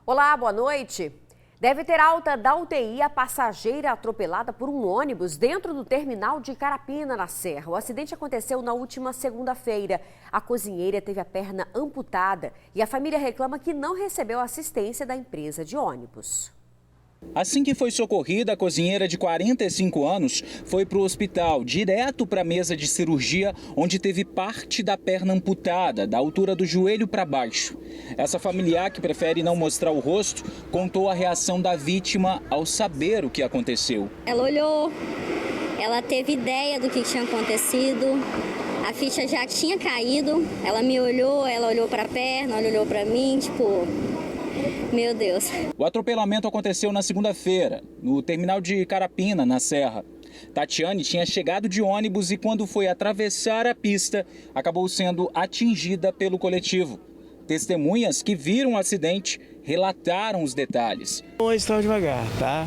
Olá, boa noite. Deve ter alta da UTI a passageira atropelada por um ônibus dentro do terminal de Carapina, na Serra. O acidente aconteceu na última segunda-feira. A cozinheira teve a perna amputada e a família reclama que não recebeu assistência da empresa de ônibus. Assim que foi socorrida, a cozinheira de 45 anos foi para o hospital, direto para a mesa de cirurgia, onde teve parte da perna amputada, da altura do joelho para baixo. Essa familiar, que prefere não mostrar o rosto, contou a reação da vítima ao saber o que aconteceu. Ela olhou, ela teve ideia do que tinha acontecido, a ficha já tinha caído, ela me olhou, ela olhou para a perna, ela olhou para mim, tipo... Meu Deus. O atropelamento aconteceu na segunda-feira, no terminal de Carapina, na Serra. Tatiane tinha chegado de ônibus e, quando foi atravessar a pista, acabou sendo atingida pelo coletivo. Testemunhas que viram o acidente relataram os detalhes. Eles estavam devagar, tá?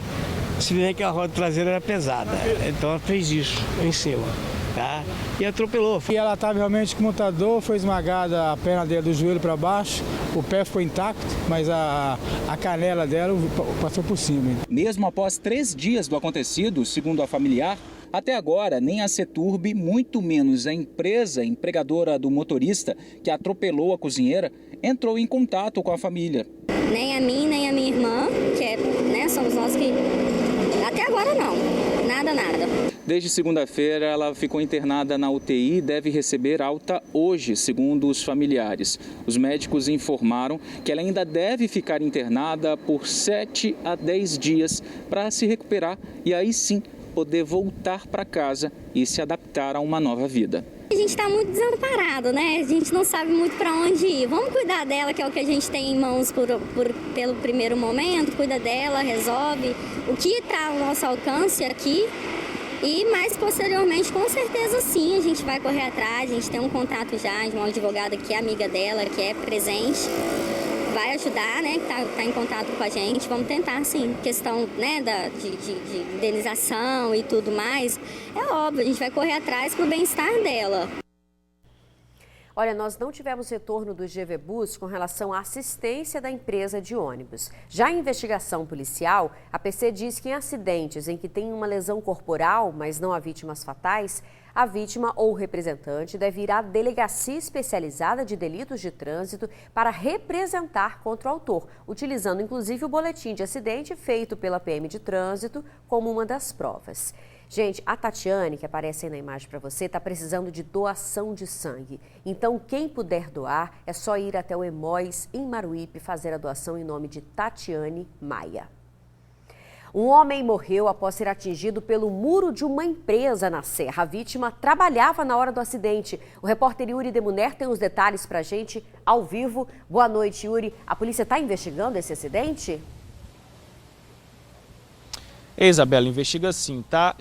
Se vê que a roda traseira era pesada, então ela fez isso em cima. Tá? E atropelou. E ela estava realmente com muita dor, foi esmagada a perna dela do joelho para baixo, o pé ficou intacto, mas a canela dela passou por cima. Mesmo após 3 dias do acontecido, segundo a familiar, até agora nem a Ceturb, muito menos a empresa empregadora do motorista que atropelou a cozinheira, entrou em contato com a família. Nem a mim, nem a minha irmã, que somos nós que... Até agora não, nada. Desde segunda-feira, ela ficou internada na UTI e deve receber alta hoje, segundo os familiares. Os médicos informaram que ela ainda deve ficar internada por 7 a 10 dias para se recuperar e aí sim poder voltar para casa e se adaptar a uma nova vida. A gente está muito desamparado, né? A gente não sabe muito para onde ir. Vamos cuidar dela, que é o que a gente tem em mãos pelo primeiro momento. Cuida dela, resolve o que está ao nosso alcance aqui. E mais posteriormente, com certeza sim, a gente vai correr atrás. A gente tem um contato já de uma advogada que é amiga dela, que é presente. Vai ajudar, né, que tá em contato com a gente. Vamos tentar, sim. Questão, né, de indenização e tudo mais. É óbvio, a gente vai correr atrás pro bem-estar dela. Olha, nós não tivemos retorno do GV Bus com relação à assistência da empresa de ônibus. Já em investigação policial, a PC diz que em acidentes em que tem uma lesão corporal, mas não há vítimas fatais, a vítima ou o representante deve ir à Delegacia Especializada de Delitos de Trânsito para representar contra o autor, utilizando inclusive o boletim de acidente feito pela PM de Trânsito como uma das provas. Gente, a Tatiane, que aparece aí na imagem para você, está precisando de doação de sangue. Então, quem puder doar, é só ir até o Hemóis, em Maruípe, fazer a doação em nome de Tatiane Maia. Um homem morreu após ser atingido pelo muro de uma empresa na Serra. A vítima trabalhava na hora do acidente. O repórter Yuri Demuner tem os detalhes para a gente ao vivo. Boa noite, Yuri. A polícia está investigando esse acidente? Isabela, investiga sim, tá?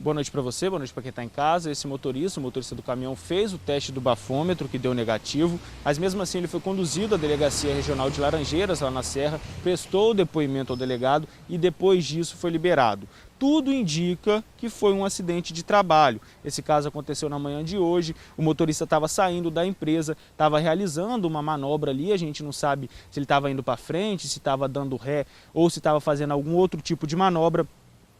Boa noite para você, boa noite para quem está em casa. O motorista do caminhão fez o teste do bafômetro, que deu negativo, mas mesmo assim ele foi conduzido à Delegacia Regional de Laranjeiras, lá na Serra, prestou o depoimento ao delegado e depois disso foi liberado. Tudo indica que foi um acidente de trabalho. Esse caso aconteceu na manhã de hoje, o motorista estava saindo da empresa, estava realizando uma manobra ali, a gente não sabe se ele estava indo para frente, se estava dando ré ou se estava fazendo algum outro tipo de manobra.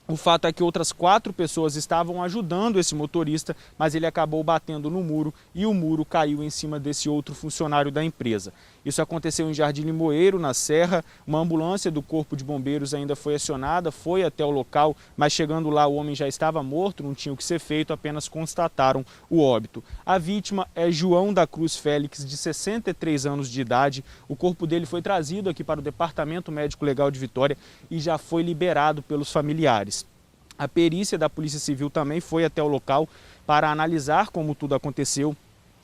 O fato é que outras 4 pessoas estavam ajudando esse motorista, mas ele acabou batendo no muro e o muro caiu em cima desse outro funcionário da empresa. Isso aconteceu em Jardim Limoeiro, na Serra. Uma ambulância do Corpo de Bombeiros ainda foi acionada, foi até o local, mas chegando lá o homem já estava morto, não tinha o que ser feito, apenas constataram o óbito. A vítima é João da Cruz Félix, de 63 anos de idade. O corpo dele foi trazido aqui para o Departamento Médico Legal de Vitória e já foi liberado pelos familiares. A perícia da Polícia Civil também foi até o local para analisar como tudo aconteceu,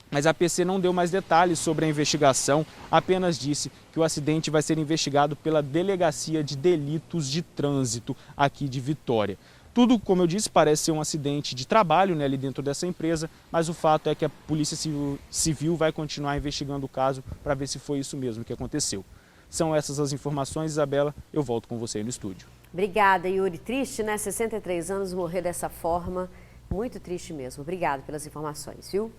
mas a PC não deu mais detalhes sobre a investigação, apenas disse que o acidente vai ser investigado pela Delegacia de Delitos de Trânsito aqui de Vitória. Tudo, como eu disse, parece ser um acidente de trabalho, né, ali dentro dessa empresa, mas o fato é que a Polícia Civil vai continuar investigando o caso para ver se foi isso mesmo que aconteceu. São essas as informações, Isabela. Eu volto com você aí no estúdio. Obrigada, Yuri. Triste, né? 63 anos morrer dessa forma. Muito triste mesmo. Obrigada pelas informações, viu?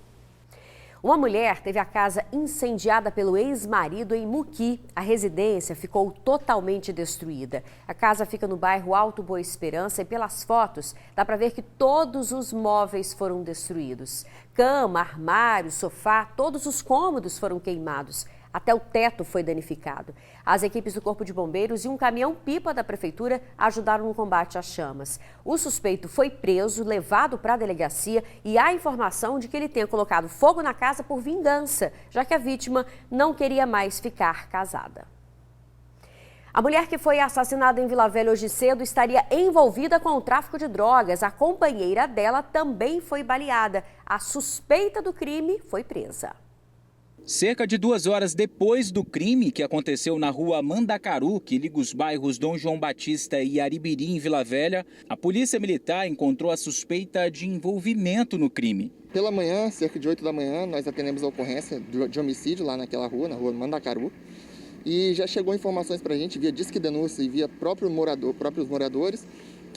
Uma mulher teve a casa incendiada pelo ex-marido em Muqui. A residência ficou totalmente destruída. A casa fica no bairro Alto Boa Esperança e pelas fotos dá para ver que todos os móveis foram destruídos. Cama, armário, sofá, todos os cômodos foram queimados. Até o teto foi danificado. As equipes do Corpo de Bombeiros e um caminhão-pipa da Prefeitura ajudaram no combate às chamas. O suspeito foi preso, levado para a delegacia e há informação de que ele tenha colocado fogo na casa por vingança, já que a vítima não queria mais ficar casada. A mulher que foi assassinada em Vila Velha hoje cedo estaria envolvida com o tráfico de drogas. A companheira dela também foi baleada. A suspeita do crime foi presa. Cerca de 2 horas depois do crime, que aconteceu na rua Mandacaru, que liga os bairros Dom João Batista e Aribiri, em Vila Velha, a polícia militar encontrou a suspeita de envolvimento no crime. Pela manhã, cerca de 8 da manhã, nós atendemos a ocorrência de homicídio lá naquela rua, na rua Mandacaru. E já chegou informações para a gente, via Disque Denúncia e via próprios moradores,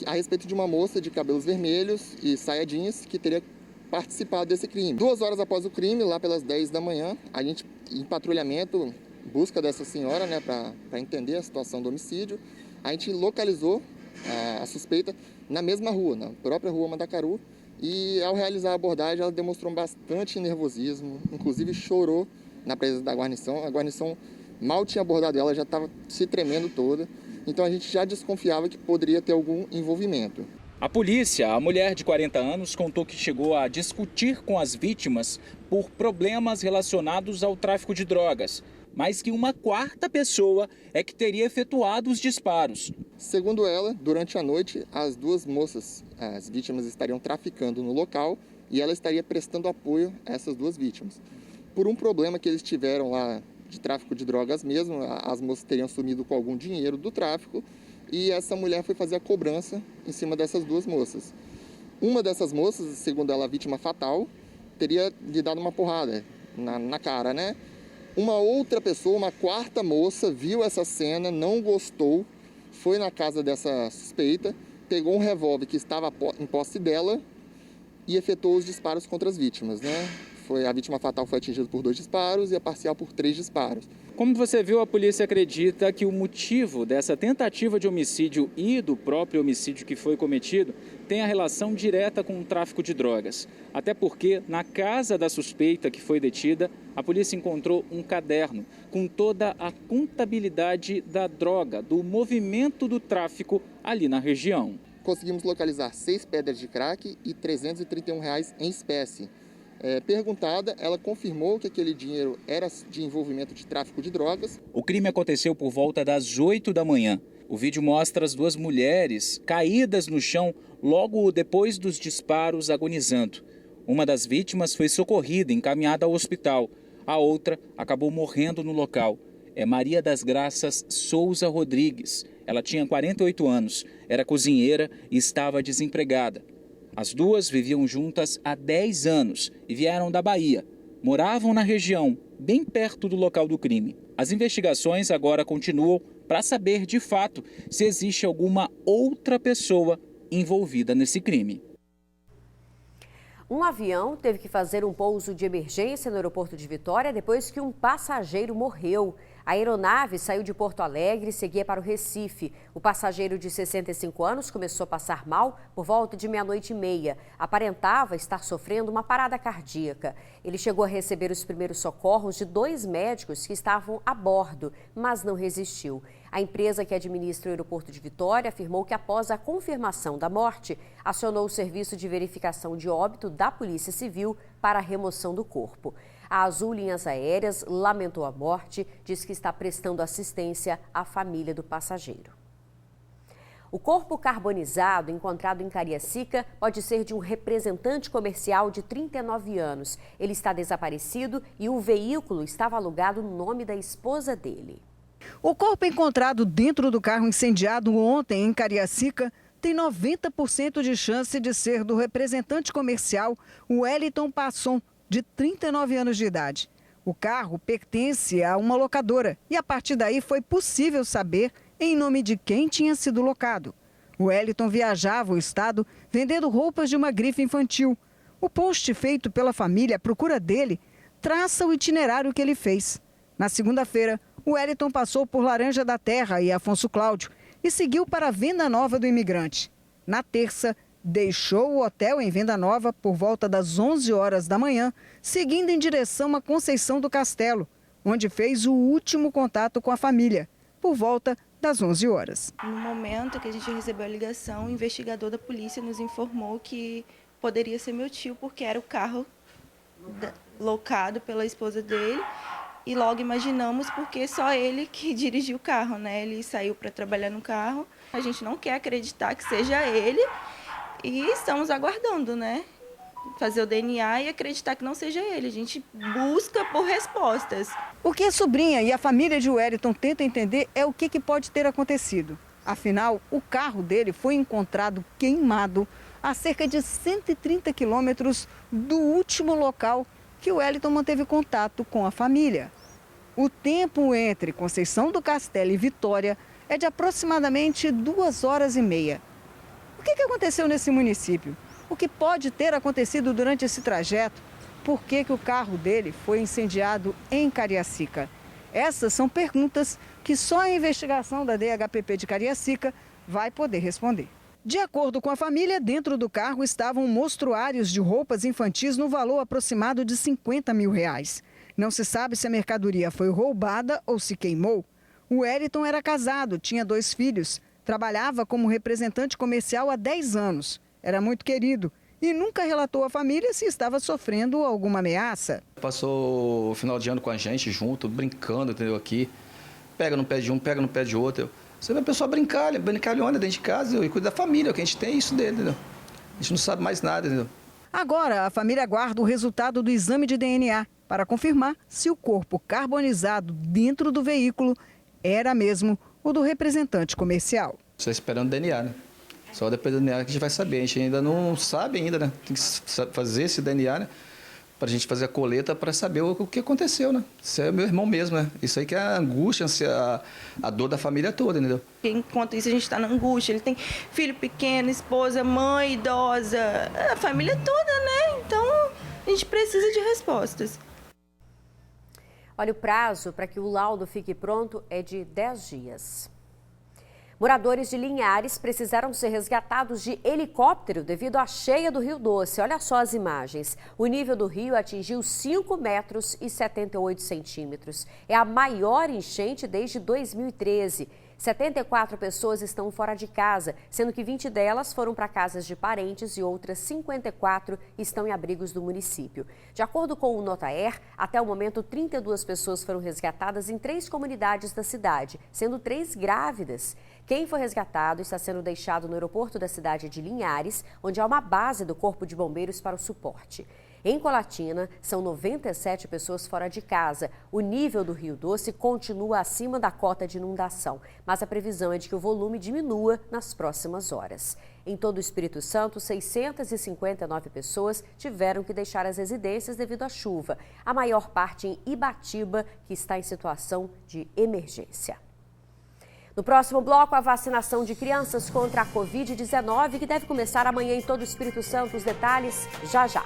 a respeito de uma moça de cabelos vermelhos e saia jeans que teria participado desse crime. 2 horas após o crime, lá pelas 10 da manhã, a gente, em patrulhamento, busca dessa senhora, né, para entender a situação do homicídio, a gente localizou a suspeita na mesma rua, na própria rua Mandacaru, e ao realizar a abordagem, ela demonstrou bastante nervosismo, inclusive chorou na presença da guarnição. A guarnição mal tinha abordado ela, já estava se tremendo toda, então a gente já desconfiava que poderia ter algum envolvimento. A polícia, a mulher de 40 anos, contou que chegou a discutir com as vítimas por problemas relacionados ao tráfico de drogas, mas que uma 4ª pessoa é que teria efetuado os disparos. Segundo ela, durante a noite, as 2 moças, as vítimas, estariam traficando no local e ela estaria prestando apoio a essas 2 vítimas. Por um problema que eles tiveram lá de tráfico de drogas mesmo, as moças teriam sumido com algum dinheiro do tráfico, e essa mulher foi fazer a cobrança em cima dessas 2 moças. Uma dessas moças, segundo ela, a vítima fatal, teria lhe dado uma porrada na cara, né? Uma outra pessoa, uma 4ª moça, viu essa cena, não gostou, foi na casa dessa suspeita, pegou um revólver que estava em posse dela e efetuou os disparos contra as vítimas, né? A vítima fatal foi atingida por 2 disparos e a parcial por 3 disparos. Como você viu, a polícia acredita que o motivo dessa tentativa de homicídio e do próprio homicídio que foi cometido tem a relação direta com o tráfico de drogas. Até porque, na casa da suspeita que foi detida, a polícia encontrou um caderno com toda a contabilidade da droga, do movimento do tráfico ali na região. Conseguimos localizar 6 pedras de crack e R$ 331 em espécie. Perguntada, ela confirmou que aquele dinheiro era de envolvimento de tráfico de drogas. O crime aconteceu por volta das 8 da manhã. O vídeo mostra as 2 mulheres caídas no chão logo depois dos disparos, agonizando. Uma das vítimas foi socorrida e encaminhada ao hospital. A outra acabou morrendo no local. É Maria das Graças Souza Rodrigues. Ela tinha 48 anos, era cozinheira e estava desempregada. As 2 viviam juntas há 10 anos e vieram da Bahia. Moravam na região, bem perto do local do crime. As investigações agora continuam para saber, de fato, se existe alguma outra pessoa envolvida nesse crime. Um avião teve que fazer um pouso de emergência no aeroporto de Vitória depois que um passageiro morreu. A aeronave saiu de Porto Alegre e seguia para o Recife. O passageiro de 65 anos começou a passar mal por volta de 00h30. Aparentava estar sofrendo uma parada cardíaca. Ele chegou a receber os primeiros socorros de 2 médicos que estavam a bordo, mas não resistiu. A empresa que administra o aeroporto de Vitória afirmou que após a confirmação da morte, acionou o serviço de verificação de óbito da Polícia Civil para a remoção do corpo. A Azul Linhas Aéreas lamentou a morte, diz que está prestando assistência à família do passageiro. O corpo carbonizado encontrado em Cariacica pode ser de um representante comercial de 39 anos. Ele está desaparecido e o veículo estava alugado no nome da esposa dele. O corpo encontrado dentro do carro incendiado ontem em Cariacica tem 90% de chance de ser do representante comercial Wellington Passon, de 39 anos de idade. O carro pertence a uma locadora e a partir daí foi possível saber em nome de quem tinha sido locado. O Wellington viajava o estado vendendo roupas de uma grife infantil. O post feito pela família à procura dele traça o itinerário que ele fez. Na segunda-feira, o Wellington passou por Laranja da Terra e Afonso Cláudio e seguiu para a Venda Nova do Imigrante. Na terça, deixou o hotel em Venda Nova por volta das 11 horas da manhã, seguindo em direção a Conceição do Castelo, onde fez o último contato com a família, por volta das 11 horas. No momento que a gente recebeu a ligação, o investigador da polícia nos informou que poderia ser meu tio, porque era o carro locado pela esposa dele. E logo imaginamos porque só ele que dirigiu o carro, né? Ele saiu para trabalhar no carro. A gente não quer acreditar que seja ele e estamos aguardando, né? Fazer o DNA e acreditar que não seja ele. A gente busca por respostas. O que a sobrinha e a família de Wellington tentam entender é o que pode ter acontecido. Afinal, o carro dele foi encontrado queimado a cerca de 130 quilômetros do último local que o Wellington manteve contato com a família. O tempo entre Conceição do Castelo e Vitória é de aproximadamente 2 horas e meia. O que aconteceu nesse município? O que pode ter acontecido durante esse trajeto? Por que o carro dele foi incendiado em Cariacica? Essas são perguntas que só a investigação da DHPP de Cariacica vai poder responder. De acordo com a família, dentro do carro estavam mostruários de roupas infantis no valor aproximado de R$50 mil. Não se sabe se a mercadoria foi roubada ou se queimou. O Wellington era casado, tinha 2 filhos, trabalhava como representante comercial há 10 anos. Era muito querido e nunca relatou à família se estava sofrendo alguma ameaça. Passou o final de ano com a gente junto, brincando, entendeu? Aqui, pega no pé de um, pega no pé de outro. Você vê a pessoa brincalhona dentro de casa e cuida da família, que a gente tem isso dele, entendeu? A gente não sabe mais nada, entendeu? Agora, a família aguarda o resultado do exame de DNA para confirmar se o corpo carbonizado dentro do veículo era mesmo o do representante comercial. Só esperando o DNA, né? Só depois do DNA que a gente vai saber. A gente ainda não sabe ainda, né? Tem que fazer esse DNA, né? Para a gente fazer a coleta para saber o que aconteceu, né? Isso é meu irmão mesmo, né? Isso aí que é a angústia, a dor da família toda, entendeu? Enquanto isso a gente está na angústia, ele tem filho pequeno, esposa, mãe idosa, a família toda, né? Então a gente precisa de respostas. Olha, o prazo para que o laudo fique pronto é de 10 dias. Moradores de Linhares precisaram ser resgatados de helicóptero devido à cheia do Rio Doce. Olha só as imagens. O nível do rio atingiu 5 metros e 78 centímetros. É a maior enchente desde 2013. 74 pessoas estão fora de casa, sendo que 20 delas foram para casas de parentes e outras 54 estão em abrigos do município. De acordo com o Notaer, até o momento 32 pessoas foram resgatadas em 3 comunidades da cidade, sendo 3 grávidas. Quem foi resgatado está sendo deixado no aeroporto da cidade de Linhares, onde há uma base do Corpo de Bombeiros para o suporte. Em Colatina, são 97 pessoas fora de casa. O nível do Rio Doce continua acima da cota de inundação, mas a previsão é de que o volume diminua nas próximas horas. Em todo o Espírito Santo, 659 pessoas tiveram que deixar as residências devido à chuva. A maior parte em Ibatiba, que está em situação de emergência. No próximo bloco, a vacinação de crianças contra a Covid-19, que deve começar amanhã em todo o Espírito Santo. Os detalhes já já.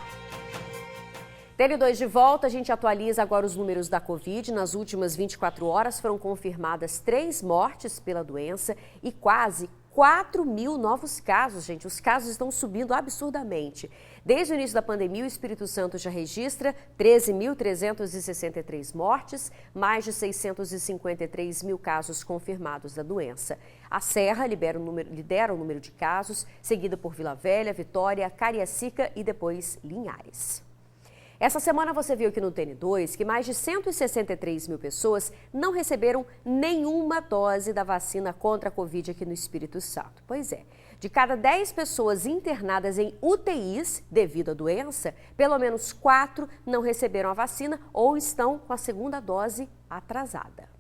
TN2 de volta, a gente atualiza agora os números da Covid. Nas últimas 24 horas foram confirmadas 3 mortes pela doença e quase 4 mil novos casos, gente. Os casos estão subindo absurdamente. Desde o início da pandemia, o Espírito Santo já registra 13.363 mortes, mais de 653 mil casos confirmados da doença. A Serra lidera o número de casos, seguida por Vila Velha, Vitória, Cariacica e depois Linhares. Essa semana você viu aqui no TN2 que mais de 163 mil pessoas não receberam nenhuma dose da vacina contra a Covid aqui no Espírito Santo. Pois é, de cada 10 pessoas internadas em UTIs devido à doença, pelo menos 4 não receberam a vacina ou estão com a segunda dose atrasada.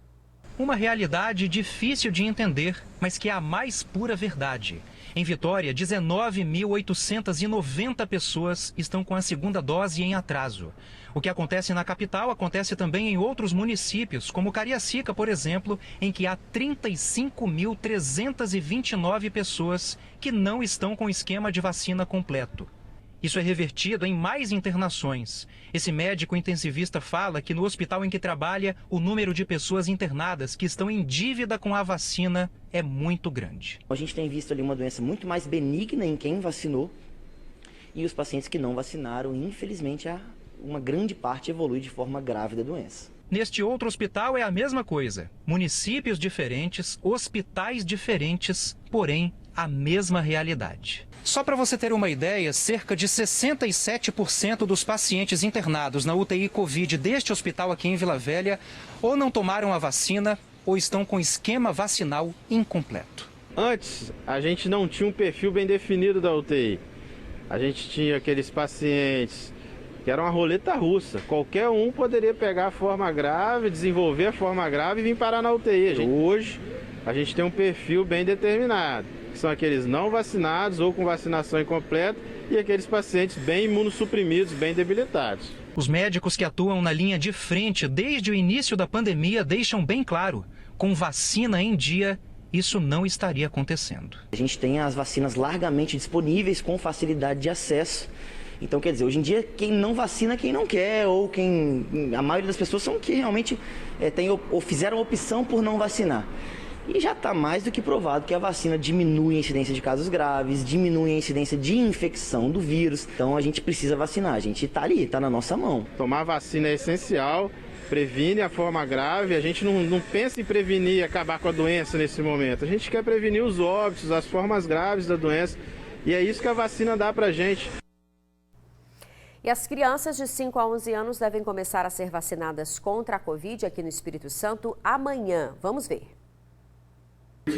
Uma realidade difícil de entender, mas que é a mais pura verdade. Em Vitória, 19.890 pessoas estão com a segunda dose em atraso. O que acontece na capital acontece também em outros municípios, como Cariacica, por exemplo, em que há 35.329 pessoas que não estão com o esquema de vacina completo. Isso é revertido em mais internações. Esse médico intensivista fala que no hospital em que trabalha, o número de pessoas internadas que estão em dívida com a vacina é muito grande. A gente tem visto ali uma doença muito mais benigna em quem vacinou e os pacientes que não vacinaram, infelizmente, uma grande parte evolui de forma grave da doença. Neste outro hospital é a mesma coisa. Municípios diferentes, hospitais diferentes, porém a mesma realidade. Só para você ter uma ideia, cerca de 67% dos pacientes internados na UTI Covid deste hospital aqui em Vila Velha ou não tomaram a vacina ou estão com esquema vacinal incompleto. Antes, a gente não tinha um perfil bem definido da UTI. A gente tinha aqueles pacientes que era uma roleta russa. Qualquer um poderia pegar a forma grave, desenvolver a forma grave e vir parar na UTI. Hoje, a gente tem um perfil bem determinado, que são aqueles não vacinados ou com vacinação incompleta e aqueles pacientes bem imunossuprimidos, bem debilitados. Os médicos que atuam na linha de frente desde o início da pandemia deixam bem claro, com vacina em dia, isso não estaria acontecendo. A gente tem as vacinas largamente disponíveis, com facilidade de acesso. Então, quer dizer, hoje em dia, quem não vacina, quem não quer, ou a maioria das pessoas são que realmente ou fizeram opção por não vacinar. E já está mais do que provado que a vacina diminui a incidência de casos graves, diminui a incidência de infecção do vírus. Então, a gente precisa vacinar, a gente está ali, está na nossa mão. Tomar vacina é essencial, previne a forma grave, a gente não pensa em prevenir e acabar com a doença nesse momento. A gente quer prevenir os óbitos, as formas graves da doença, e é isso que a vacina dá para a gente. E as crianças de 5 a 11 anos devem começar a ser vacinadas contra a Covid aqui no Espírito Santo amanhã. Vamos ver.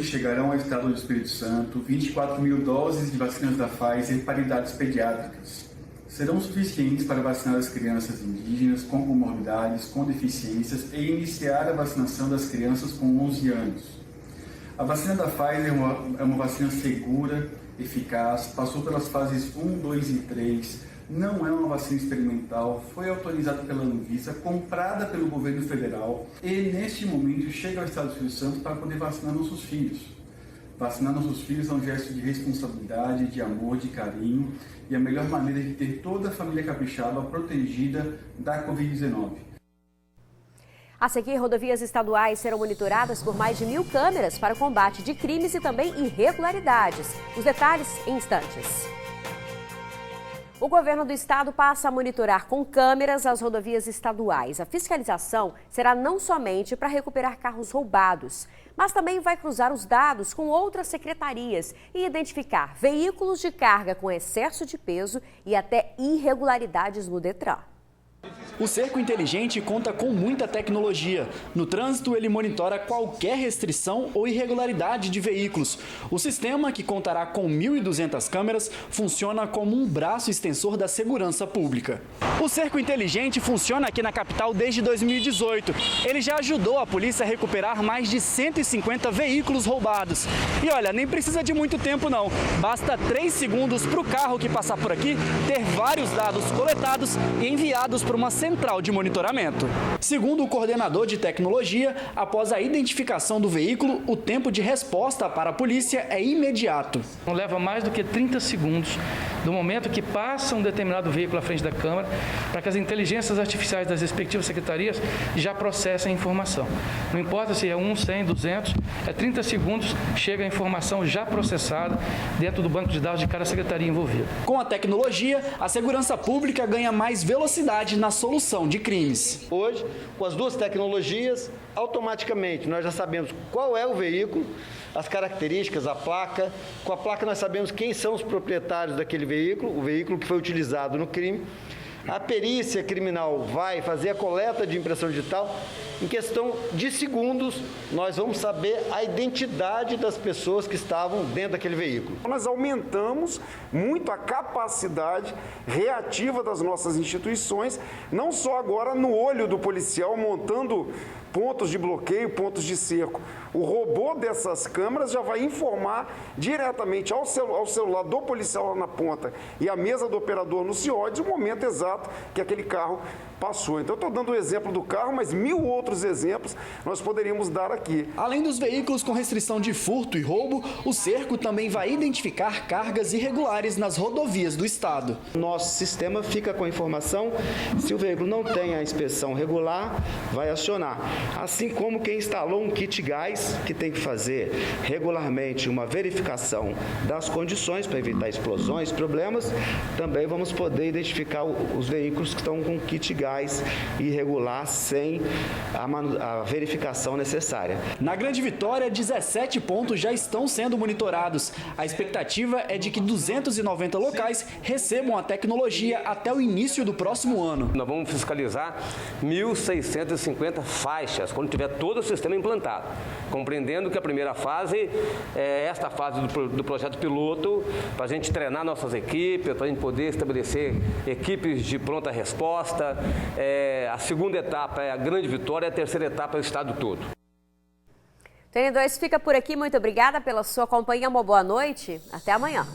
Chegarão ao estado do Espírito Santo 24 mil doses de vacinas da Pfizer para idades pediátricas. Serão suficientes para vacinar as crianças indígenas com comorbidades, com deficiências e iniciar a vacinação das crianças com 11 anos. A vacina da Pfizer é uma vacina segura, eficaz, passou pelas fases 1, 2 e 3, não é uma vacina experimental, foi autorizada pela Anvisa, comprada pelo governo federal e, neste momento, chega ao estado do Espírito Santo para poder vacinar nossos filhos. Vacinar nossos filhos é um gesto de responsabilidade, de amor, de carinho e a melhor maneira de ter toda a família capixaba protegida da Covid-19. A seguir, rodovias estaduais serão monitoradas por mais de 1.000 câmeras para o combate de crimes e também irregularidades. Os detalhes em instantes. O governo do estado passa a monitorar com câmeras as rodovias estaduais. A fiscalização será não somente para recuperar carros roubados, mas também vai cruzar os dados com outras secretarias e identificar veículos de carga com excesso de peso e até irregularidades no Detran. O cerco inteligente conta com muita tecnologia. No trânsito, ele monitora qualquer restrição ou irregularidade de veículos. O sistema, que contará com 1.200 câmeras, funciona como um braço extensor da segurança pública. O cerco inteligente funciona aqui na capital desde 2018. Ele já ajudou a polícia a recuperar mais de 150 veículos roubados. E olha, nem precisa de muito tempo não. Basta 3 segundos para o carro que passar por aqui ter vários dados coletados e enviados para uma central de monitoramento. Segundo o coordenador de tecnologia, após a identificação do veículo, o tempo de resposta para a polícia é imediato. Não leva mais do que 30 segundos do momento que passa um determinado veículo à frente da câmara para que as inteligências artificiais das respectivas secretarias já processem a informação. Não importa se é 1, 100, 200, é 30 segundos, chega a informação já processada dentro do banco de dados de cada secretaria envolvida. Com a tecnologia, a segurança pública ganha mais velocidade na solução de crimes. Hoje, com as duas tecnologias, automaticamente nós já sabemos qual é o veículo, as características, a placa. Com a placa nós sabemos quem são os proprietários daquele veículo, o veículo que foi utilizado no crime. A perícia criminal vai fazer a coleta de impressão digital. Em questão de segundos, nós vamos saber a identidade das pessoas que estavam dentro daquele veículo. Nós aumentamos muito a capacidade reativa das nossas instituições, não só agora no olho do policial, montando pontos de bloqueio, pontos de cerco. O robô dessas câmeras já vai informar diretamente ao celular do policial lá na ponta e à mesa do operador no CIODES o momento exato que aquele carro passou. Então, eu estou dando o exemplo do carro, mas 1000 outros exemplos nós poderíamos dar aqui. Além dos veículos com restrição de furto e roubo, o cerco também vai identificar cargas irregulares nas rodovias do estado. Nosso sistema fica com a informação, se o veículo não tem a inspeção regular, vai acionar. Assim como quem instalou um kit gás, que tem que fazer regularmente uma verificação das condições para evitar explosões, problemas, também vamos poder identificar os veículos que estão com kit gás irregular sem a verificação necessária. Na Grande Vitória, 17 pontos já estão sendo monitorados. A expectativa é de que 290 locais recebam a tecnologia até o início do próximo ano. Nós vamos fiscalizar 1.650 faixas, quando tiver todo o sistema implantado, compreendendo que a primeira fase é esta fase do projeto piloto, para a gente treinar nossas equipes, para a gente poder estabelecer equipes de pronta resposta. A segunda etapa é a Grande Vitória, a terceira etapa é o estado todo. TN2 fica por aqui, muito obrigada pela sua companhia, uma boa noite, até amanhã.